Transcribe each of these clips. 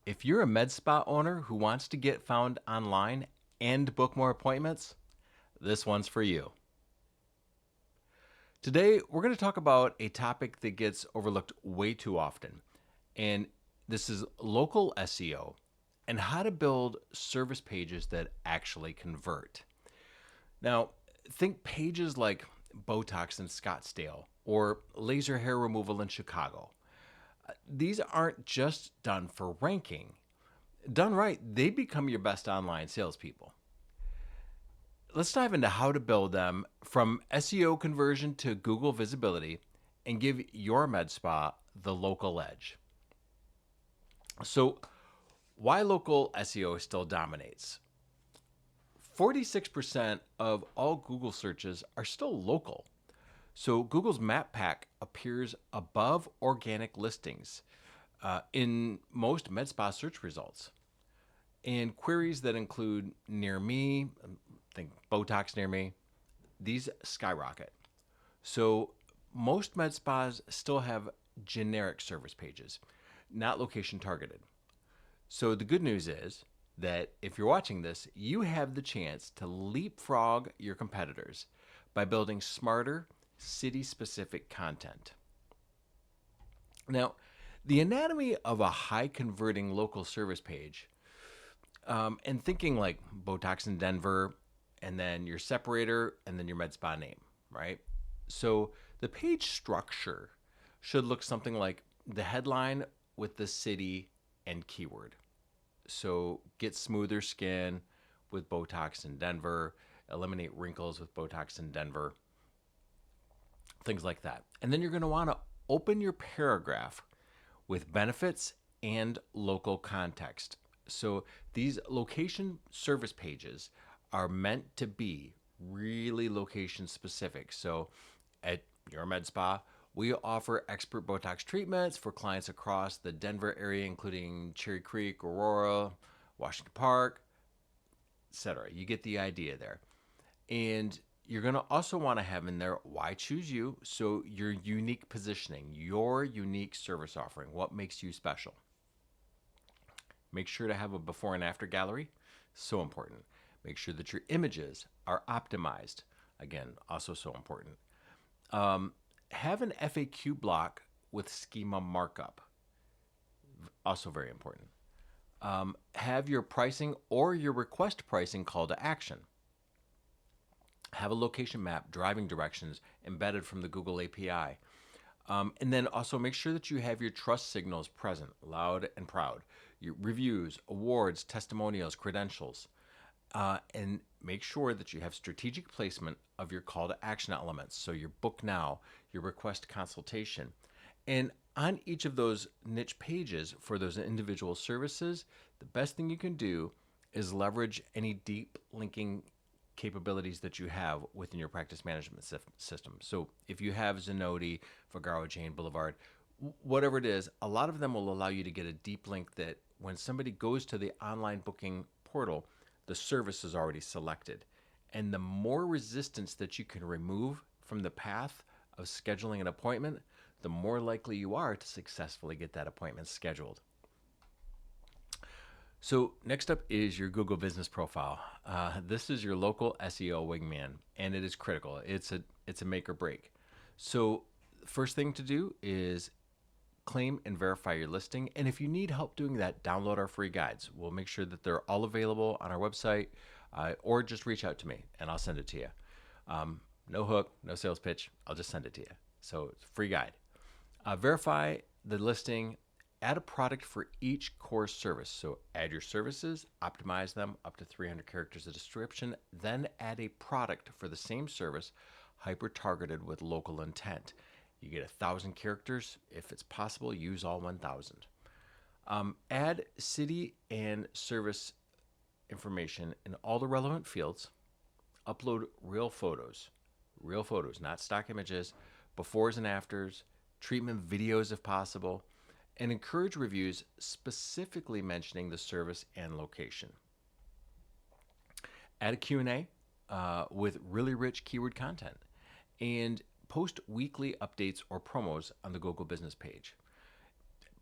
If you're a med spa owner who wants to get found online and book more appointments, this one's for you. Today, we're going to talk about a topic that gets overlooked way too often, and this is local SEO and how to build service pages that actually convert. Now, think pages like Botox in Scottsdale or laser hair removal in Chicago. These aren't just done for ranking. Done right, they become your best online salespeople. Let's dive into how to build them from SEO conversion to Google visibility and give your med spa the local edge. So, why local SEO still dominates? 46% of all Google searches are still local. So, Google's map pack appears above organic listings in most med spa search results. And queries that include near me, think Botox near me, these skyrocket. So most med spas still have generic service pages, not location targeted. So the good news is that if you're watching this, you have the chance to leapfrog your competitors by building smarter, city specific content. Now, the anatomy of a high converting local service page, and thinking like Botox in Denver, and then your separator, and then your med spa name, right? So the page structure should look something like the headline with the city and keyword. So get smoother skin with Botox in Denver, eliminate wrinkles with Botox in Denver, things like that. And then you're going to want to open your paragraph with benefits and local context. So these location service pages are meant to be really location specific. So at your med spa, we offer expert Botox treatments for clients across the Denver area, including Cherry Creek, Aurora, Washington Park, etc. You get the idea there. And you're going to also want to have in there why choose you. So your unique positioning, your unique service offering, what makes you special. Make sure to have a before and after gallery. So important. Make sure that your images are optimized. Again, also so important. Have an FAQ block with schema markup. Also very important. Have your pricing or your request pricing call to action. Have a location map, driving directions embedded from the Google API. And then also make sure that you have your trust signals present, loud and proud. Your reviews, awards, testimonials, credentials. And make sure that you have strategic placement of your call to action elements. So your book now, your request consultation. And on each of those niche pages for those individual services, the best thing you can do is leverage any deep linking capabilities that you have within your practice management system. So if you have Zenoti, Figaro, Jane Boulevard, whatever it is, a lot of them will allow you to get a deep link that when somebody goes to the online booking portal, the service is already selected. And the more resistance that you can remove from the path of scheduling an appointment, the more likely you are to successfully get that appointment scheduled. So next up is your Google Business Profile. This is your local SEO wingman, and it is critical. It's a make or break. So first thing to do is claim and verify your listing. And if you need help doing that, download our free guides. We'll make sure that they're all available on our website, or just reach out to me and I'll send it to you. No hook, no sales pitch. I'll just send it to you. So it's a free guide. Verify the listing. Add a product for each core service. So add your services, optimize them up to 300 characters of description, then add a product for the same service, hyper-targeted with local intent. You get 1,000 characters. If it's possible, use all 1,000. Add city and service information in all the relevant fields. Upload real photos, not stock images, befores and afters, treatment videos if possible, and encourage reviews specifically mentioning the service and location. Add a Q&A with really rich keyword content, and post weekly updates or promos on the Google business page.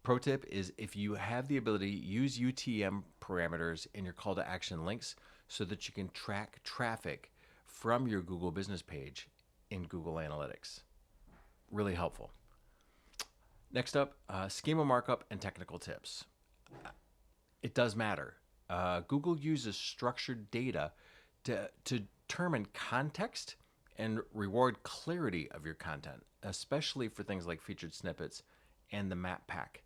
pro tip is if you have the ability, use UTM parameters in your call to action links so that you can track traffic from your Google business page in Google Analytics. Really helpful. Next up, schema markup and technical tips. It does matter. Google uses structured data to determine context and reward clarity of your content, especially for things like featured snippets and the map pack.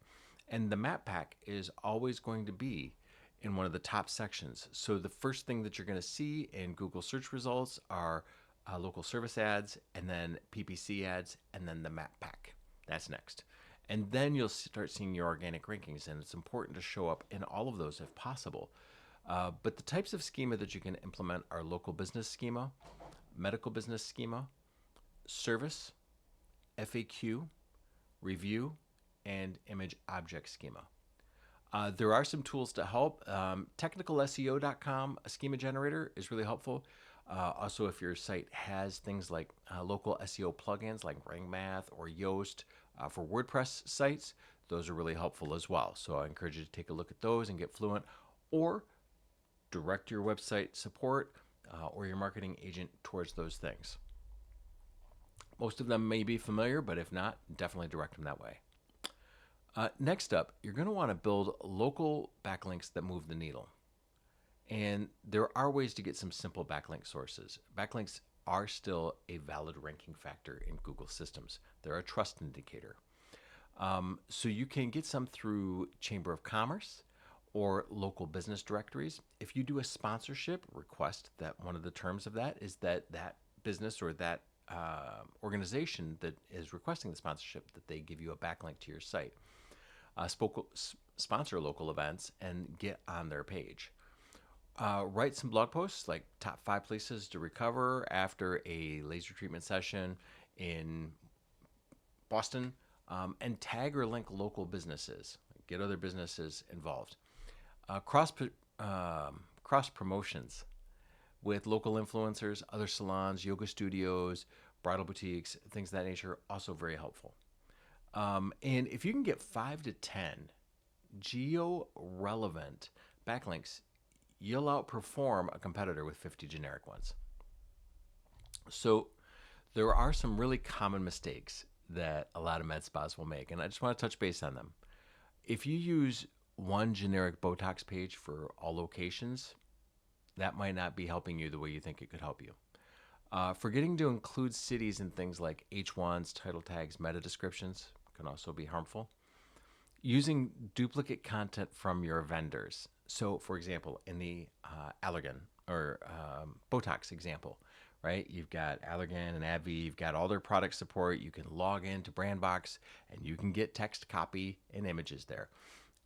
And the map pack is always going to be in one of the top sections. So the first thing that you're going to see in Google search results are local service ads, and then PPC ads, and then the map pack. That's next. And then you'll start seeing your organic rankings, and it's important to show up in all of those if possible. But the types of schema that you can implement are local business schema, medical business schema, service, FAQ, review, and image object schema. There are some tools to help. Technicalseo.com, a schema generator, is really helpful. Also, if your site has things like local SEO plugins like RankMath or Yoast for WordPress sites, those are really helpful as well. So I encourage you to take a look at those and get fluent, or direct your website support or your marketing agent towards those things. Most of them may be familiar, but if not, definitely direct them that way. Next up, you're going to want to build local backlinks that move the needle. And there are ways to get some simple backlink sources. Backlinks are still a valid ranking factor in Google systems. They're a trust indicator. So you can get some through Chamber of Commerce or local business directories. If you do a sponsorship request, that one of the terms of that is that that business or that organization that is requesting the sponsorship, that they give you a backlink to your site. Sponsor local events and get on their page. Write some blog posts like top 5 places to recover after a laser treatment session in Boston, and tag or link local businesses. Get other businesses involved. Cross promotions with local influencers, other salons, yoga studios, bridal boutiques, things of that nature, also very helpful. And if you can get 5 to 10 geo-relevant backlinks, you'll outperform a competitor with 50 generic ones. So there are some really common mistakes that a lot of med spas will make, and I just want to touch base on them. If you use one generic Botox page for all locations, that might not be helping you the way you think it could help you. Forgetting to include cities in things like H1s, title tags, meta descriptions can also be harmful. Using duplicate content from your vendors. So, for example, in the Allergan or Botox example, right? You've got Allergan and AbbVie, you've got all their product support. You can log into Brandbox and you can get text copy and images there.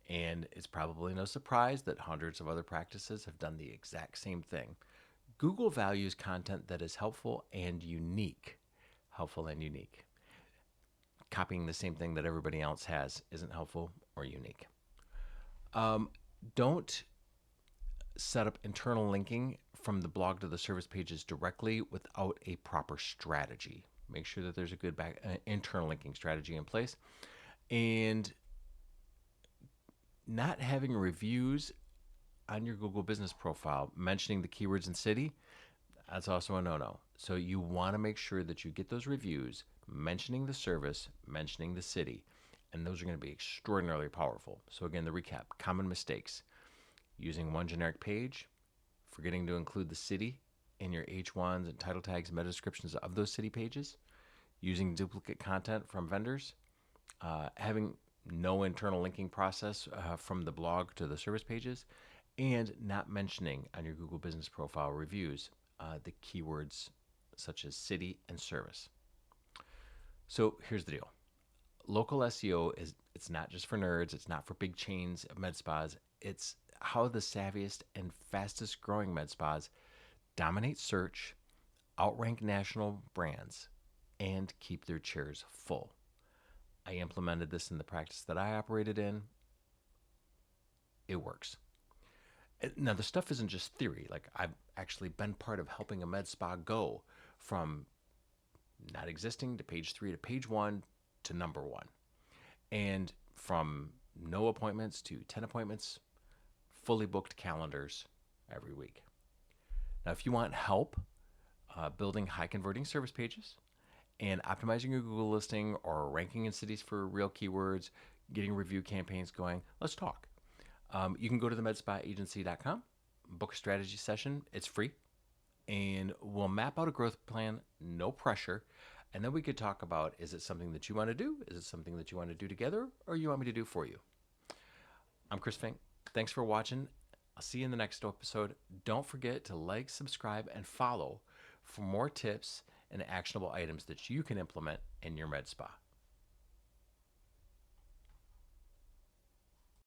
And it's probably no surprise that hundreds of other practices have done the exact same thing. Google values content that is helpful and unique. Helpful and unique. Copying the same thing that everybody else has isn't helpful or unique. Don't set up internal linking from the blog to the service pages directly without a proper strategy. Make sure that there's a good internal linking strategy in place. And not having reviews on your Google business profile mentioning the keywords and city, that's also a no-no. So you want to make sure that you get those reviews mentioning the service, mentioning the city, and those are going to be extraordinarily powerful. So again, the recap: common mistakes: using one generic page, forgetting to include the city in your H1s and title tags, meta descriptions of those city pages, using duplicate content from vendors, having no internal linking process from the blog to the service pages, and not mentioning on your Google business profile reviews the keywords such as city and service. So here's the deal. Local SEO it's not just for nerds. It's not for big chains of med spas. It's how the savviest and fastest growing med spas dominate search, outrank national brands, and keep their chairs full. I implemented this in the practice that I operated in. It works. Now, the stuff isn't just theory. Like, I've actually been part of helping a med spa go from not existing to page 3 to page 1 to number 1. And from no appointments to 10 appointments, fully booked calendars every week. Now, if you want help building high converting service pages and optimizing your Google listing or ranking in cities for real keywords, getting review campaigns going, let's talk. You can go to themedspaagency.com, book a strategy session. It's free. And we'll map out a growth plan, no pressure. And then we could talk about, is it something that you want to do? Is it something that you want to do together, or you want me to do for you? I'm Chris Fink. Thanks for watching. I'll see you in the next episode. Don't forget to like, subscribe, and follow for more tips and actionable items that you can implement in your med spa.